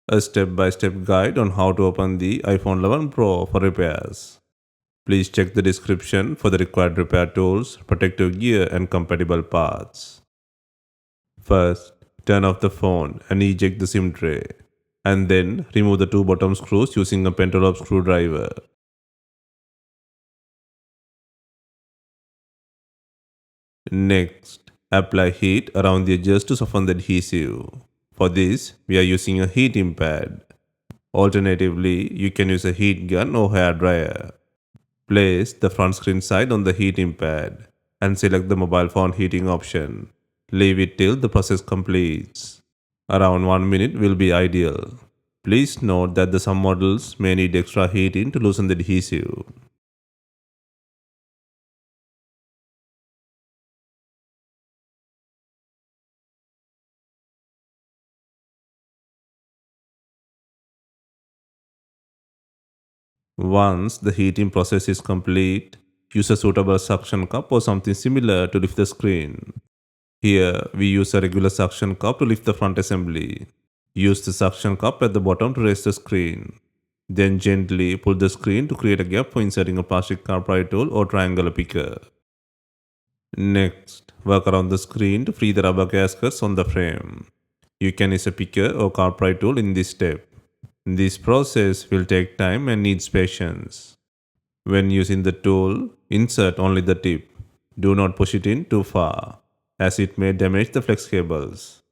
a step-by-step guide on how to open the iPhone 11 Pro for repairs. Please check the description for the required repair tools, protective gear, and compatible parts. First, turn off the phone and eject the SIM tray, and then remove the two bottom screws using a pentalobe screwdriver. Next, apply heat around the edges to soften the adhesive. For this, we are using a heating pad. Alternatively, you can use a heat gun or hair dryer. Place the front screen side on the heating pad and select the mobile phone heating option. Leave it till the process completes. Around 1 minute will be ideal. Please note that some models may need extra heating to loosen the adhesive. Once the heating process is complete, use a suitable suction cup or something similar to lift the screen. Here, we use a regular suction cup to lift the front assembly. Use the suction cup at the bottom to raise the screen. Then gently pull the screen to create a gap for inserting a plastic car pry tool or triangular picker. Next, work around the screen to free the rubber gaskets on the frame. You can use a picker or car pry tool in this step. This process will take time and needs patience. When using the tool, insert only the tip. Do not push it in too far, as it may damage the flex cables.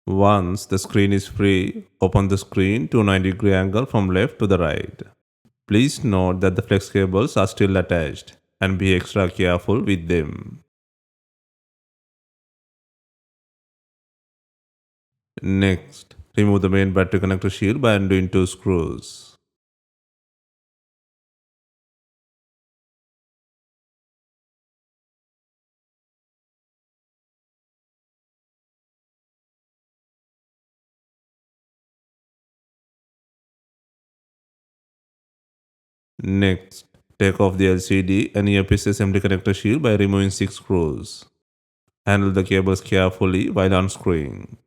Once the screen is free, open the screen to a 90-degree angle from left to the right. Please note that the flex cables are still attached and be extra careful with them. Next, remove the main battery connector shield by undoing two screws. Next, take off the LCD and earpiece assembly connector shield by removing 6 screws. Handle the cables carefully while unscrewing.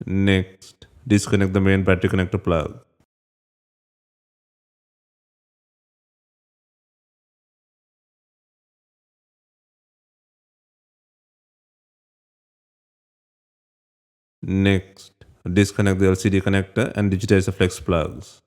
Next, disconnect the main battery connector plug. Next, disconnect the LCD connector and digitize the flex plugs.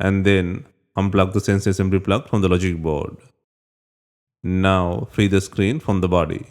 And then Unplug the sensor assembly plug from the logic board. Now free the screen from the body.